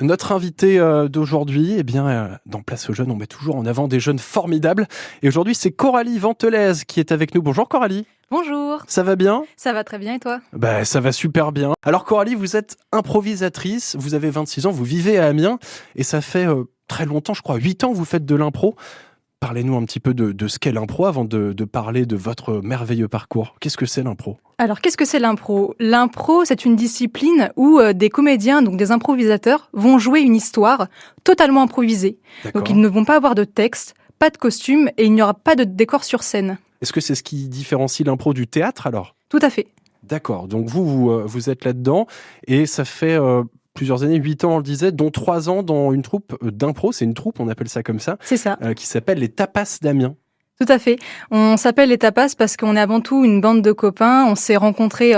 Notre invité d'aujourd'hui, dans Place aux Jeunes, on met toujours en avant des jeunes formidables. Et aujourd'hui, c'est Coralie Ventelaise qui est avec nous. Bonjour Coralie. Bonjour. Ça va bien ? Ça va très bien et toi ? Ça va super bien. Alors Coralie, vous êtes improvisatrice, vous avez 26 ans, vous vivez à Amiens et ça fait très longtemps, je crois 8 ans que vous faites de l'impro. Parlez-nous un petit peu de ce qu'est l'impro avant de parler de votre merveilleux parcours. Qu'est-ce que c'est l'impro ? Alors, qu'est-ce que c'est l'impro ? L'impro, c'est une discipline où des comédiens, donc des improvisateurs, vont jouer une histoire totalement improvisée. D'accord. Donc, ils ne vont pas avoir de texte, pas de costume et il n'y aura pas de décor sur scène. Est-ce que c'est ce qui différencie l'impro du théâtre alors ? Tout à fait. D'accord, donc vous êtes là-dedans et ça fait plusieurs années, 8 ans on le disait, dont 3 ans dans une troupe d'impro, c'est une troupe, on appelle ça comme ça, C'est ça. qui s'appelle les Tapas d'Amiens. Tout à fait. On s'appelle les tapas parce qu'on est avant tout une bande de copains. On s'est rencontrés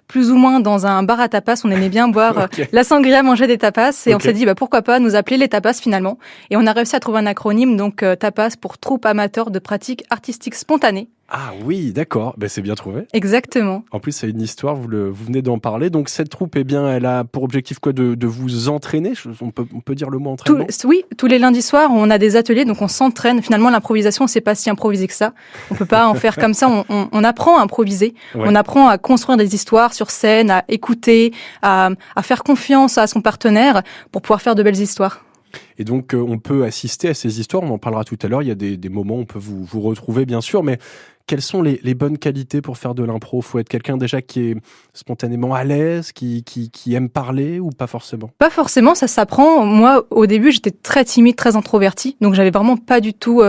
plus ou moins dans un bar à tapas. On aimait bien boire Okay. la sangria, manger des tapas. Et Okay. on s'est dit pourquoi pas nous appeler les tapas finalement. Et on a réussi à trouver un acronyme, donc tapas pour troupe amateur de pratique artistique spontanée. Ah oui, d'accord, c'est bien trouvé. Exactement. En plus, c'est une histoire, vous venez d'en parler. Donc cette troupe, elle a pour objectif quoi de vous entraîner ? On peut dire le mot entraînement ? Oui, tous les lundis soirs, on a des ateliers, donc on s'entraîne. Finalement, l'improvisation, c'est pas si improvisé que ça. On peut pas en faire comme ça. On apprend à improviser. Ouais. On apprend à construire des histoires sur scène, à écouter, à faire confiance à son partenaire pour pouvoir faire de belles histoires. Et donc, on peut assister à ces histoires, on en parlera tout à l'heure, il y a des moments où on peut vous retrouver, bien sûr, mais quelles sont les bonnes qualités pour faire de l'impro ? Il faut être quelqu'un déjà qui est spontanément à l'aise, qui aime parler ou pas forcément ? Pas forcément, ça s'apprend. Moi, au début, j'étais très timide, très introvertie, donc j'avais vraiment pas du tout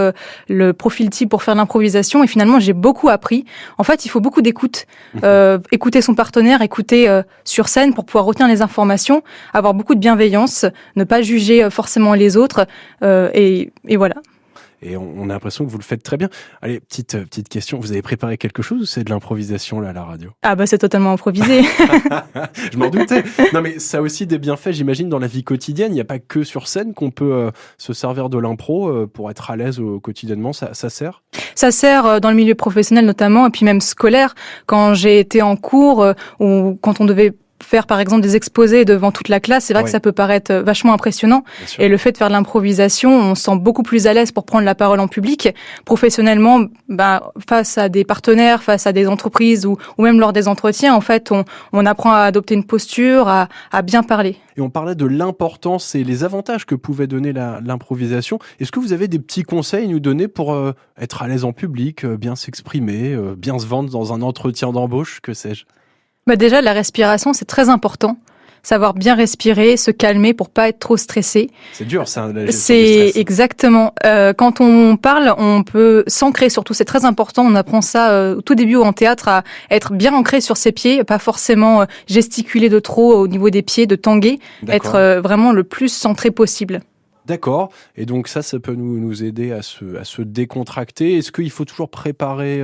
le profil type pour faire de l'improvisation, et finalement, j'ai beaucoup appris. En fait, il faut beaucoup d'écoute. Écouter son partenaire, écouter sur scène pour pouvoir retenir les informations, avoir beaucoup de bienveillance, ne pas juger forcément les autres, et voilà. Et on a l'impression que vous le faites très bien. Allez, petite question, vous avez préparé quelque chose ou c'est de l'improvisation là à la radio ? C'est totalement improvisé. Je m'en doutais. Non mais ça a aussi des bienfaits, j'imagine, dans la vie quotidienne. Il n'y a pas que sur scène qu'on peut se servir de l'impro pour être à l'aise quotidiennement. Ça sert ? Ça sert dans le milieu professionnel notamment, et puis même scolaire. Quand j'ai été en cours, ou quand on devait faire par exemple des exposés devant toute la classe, c'est vrai que ça peut paraître vachement impressionnant. Et le fait de faire de l'improvisation, on se sent beaucoup plus à l'aise pour prendre la parole en public. Professionnellement, face à des partenaires, face à des entreprises ou même lors des entretiens, en fait, on apprend à adopter une posture, à bien parler. Et on parlait de l'importance et les avantages que pouvait donner l'improvisation. Est-ce que vous avez des petits conseils à nous donner pour être à l'aise en public, bien s'exprimer, bien se vendre dans un entretien d'embauche, que sais-je ? Déjà, la respiration, c'est très important. Savoir bien respirer, se calmer pour pas être trop stressé. C'est dur, ça, la gestion du stress. Exactement. Quand on parle, on peut s'ancrer surtout. C'est très important. On apprend ça au tout début en théâtre, à être bien ancré sur ses pieds, pas forcément gesticuler de trop au niveau des pieds, de tanguer. D'accord. Être vraiment le plus centré possible. D'accord. Et donc ça peut nous aider à se décontracter. Est-ce qu'il faut toujours préparer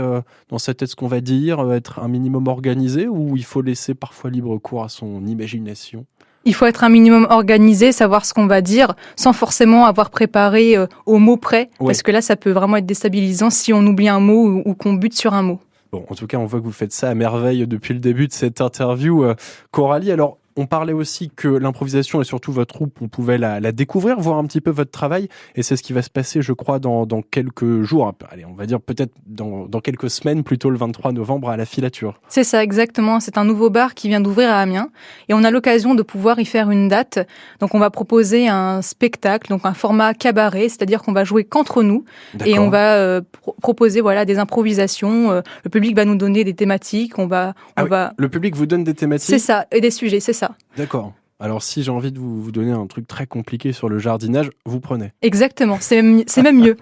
dans sa tête ce qu'on va dire, être un minimum organisé, ou il faut laisser parfois libre cours à son imagination ? Il faut être un minimum organisé, savoir ce qu'on va dire, sans forcément avoir préparé au mot près, parce que là, ça peut vraiment être déstabilisant si on oublie un mot ou qu'on bute sur un mot. Bon, en tout cas, on voit que vous faites ça à merveille depuis le début de cette interview. Coralie, alors, on parlait aussi que l'improvisation et surtout votre troupe, on pouvait la découvrir, voir un petit peu votre travail. Et c'est ce qui va se passer, je crois, dans quelques jours. Allez, on va dire peut-être dans quelques semaines, plutôt le 23 novembre à la Filature. C'est ça, exactement. C'est un nouveau bar qui vient d'ouvrir à Amiens. Et on a l'occasion de pouvoir y faire une date. Donc, on va proposer un spectacle, donc un format cabaret, c'est-à-dire qu'on va jouer qu'entre nous. D'accord. Et on va proposer des improvisations. Le public va nous donner des thématiques. Le public vous donne des thématiques ? C'est ça, et des sujets, c'est ça. D'accord. Alors, si j'ai envie de vous donner un truc très compliqué sur le jardinage, vous prenez. Exactement, c'est même mieux. C'est même mieux.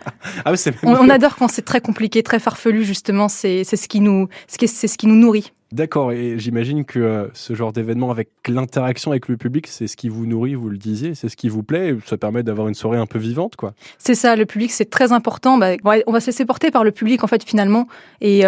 On adore quand c'est très compliqué, très farfelu, justement, c'est ce qui nous nourrit. D'accord, et j'imagine que ce genre d'événement avec l'interaction avec le public, c'est ce qui vous nourrit, vous le disiez, c'est ce qui vous plaît, et ça permet d'avoir une soirée un peu vivante, quoi. C'est ça, le public, c'est très important. On va se laisser porter par le public, en fait, finalement, et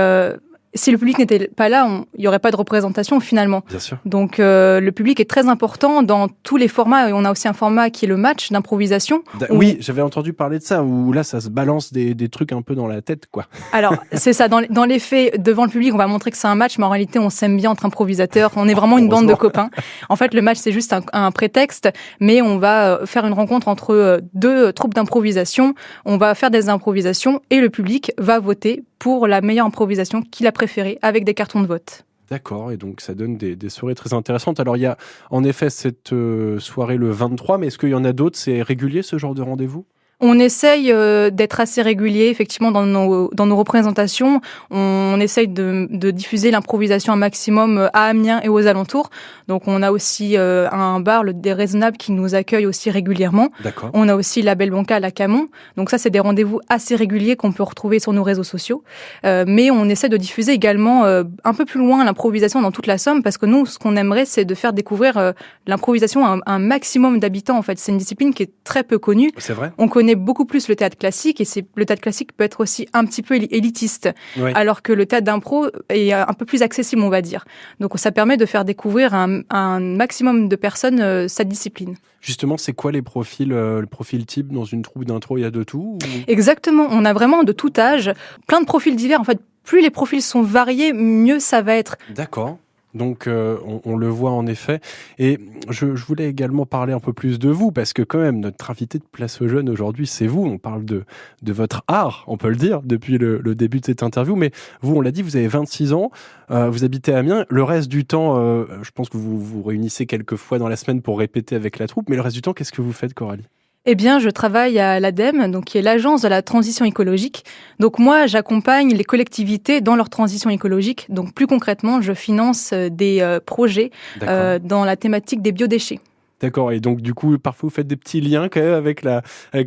si le public n'était pas là, il n'y aurait pas de représentation finalement. Bien sûr. Donc le public est très important dans tous les formats. Et on a aussi un format qui est le match d'improvisation. Oui, j'avais entendu parler de ça, où là ça se balance des trucs un peu dans la tête, quoi. Alors c'est ça, dans les faits, devant le public, on va montrer que c'est un match, mais en réalité on s'aime bien entre improvisateurs. On est vraiment une bande de copains. En fait, le match c'est juste un prétexte, mais on va faire une rencontre entre deux troupes d'improvisation. On va faire des improvisations et le public va voter pour la meilleure improvisation qu'il a préférée avec des cartons de vote. D'accord, et donc ça donne des soirées très intéressantes. Alors il y a en effet cette soirée le 23, mais est-ce qu'il y en a d'autres? C'est régulier ce genre de rendez-vous? On essaye d'être assez régulier, effectivement, dans nos représentations. On essaye de diffuser l'improvisation un maximum à Amiens et aux alentours. Donc, on a aussi un bar, le Déraisonnable, qui nous accueille aussi régulièrement. D'accord. On a aussi la Belle Banca à Camon. Donc, ça, c'est des rendez-vous assez réguliers qu'on peut retrouver sur nos réseaux sociaux. Mais on essaie de diffuser également un peu plus loin l'improvisation dans toute la Somme, parce que nous, ce qu'on aimerait, c'est de faire découvrir l'improvisation à un maximum d'habitants. En fait, c'est une discipline qui est très peu connue. C'est vrai. On connaît beaucoup plus le théâtre classique, et le théâtre classique peut être aussi un petit peu élitiste, oui. Alors que le théâtre d'impro est un peu plus accessible, on va dire. Donc ça permet de faire découvrir un maximum de personnes cette discipline. Justement, c'est quoi les profils, le profil type dans une troupe d'intro? Il y a de tout ou... Exactement, on a vraiment de tout âge, plein de profils divers. En fait, plus les profils sont variés, mieux ça va être. D'accord. Donc on le voit en effet. Et je voulais également parler un peu plus de vous, parce que quand même notre invité de Place aux Jeunes aujourd'hui, c'est vous. On parle de votre art, on peut le dire, depuis le début de cette interview. Mais vous, on l'a dit, vous avez 26 ans, vous habitez à Amiens. Le reste du temps, je pense que vous vous réunissez quelques fois dans la semaine pour répéter avec la troupe. Mais le reste du temps, qu'est-ce que vous faites, Coralie? Eh bien, je travaille à l'ADEME, donc qui est l'agence de la transition écologique. Donc moi, j'accompagne les collectivités dans leur transition écologique. Donc plus concrètement, je finance des projets dans la thématique des biodéchets. D'accord, et donc du coup, parfois vous faites des petits liens quand même avec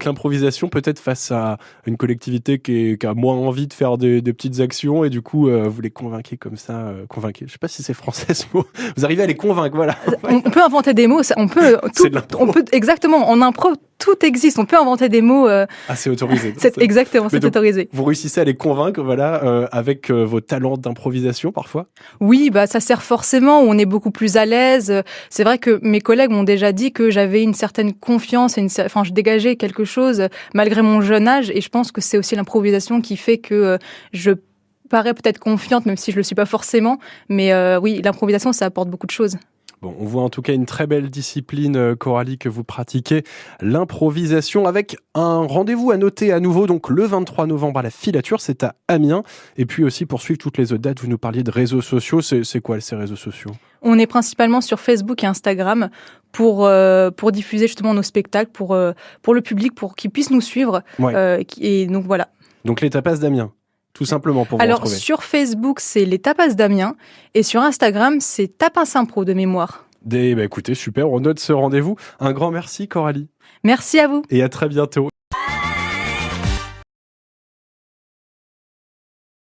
l'improvisation, peut-être face à une collectivité qui a moins envie de faire des petites actions, et du coup, vous les convainquez comme ça, je sais pas si c'est français ce mot, vous arrivez à les convaincre, voilà. On peut inventer des mots, on peut exactement, en impro, tout existe, on peut inventer des mots. Ah, c'est autorisé. Exactement, c'est autorisé. Vous réussissez à les convaincre, voilà, avec vos talents d'improvisation parfois? Oui, bah ça sert forcément, on est beaucoup plus à l'aise. C'est vrai que mes collègues m'ont déjà dit que j'avais une certaine confiance, je dégageais quelque chose malgré mon jeune âge, et je pense que c'est aussi l'improvisation qui fait que je parais peut-être confiante, même si je le suis pas forcément. Mais oui, l'improvisation, ça apporte beaucoup de choses. Bon, on voit en tout cas une très belle discipline, Coralie, que vous pratiquez, l'improvisation, avec un rendez-vous à noter à nouveau, donc le 23 novembre à la Filature, c'est à Amiens. Et puis aussi, pour suivre toutes les autres dates, vous nous parliez de réseaux sociaux. C'est quoi ces réseaux sociaux? On est principalement sur Facebook et Instagram pour diffuser justement nos spectacles, pour le public, pour qu'il puisse nous suivre. Ouais. Et donc voilà. Donc les Tapas d'Amiens, tout simplement, pour vous retrouver. Alors sur Facebook, c'est les Tapas d'Amiens, et sur Instagram, c'est Tapins Impro de mémoire. Écoutez, super, on note ce rendez-vous. Un grand merci, Coralie. Merci à vous. Et à très bientôt.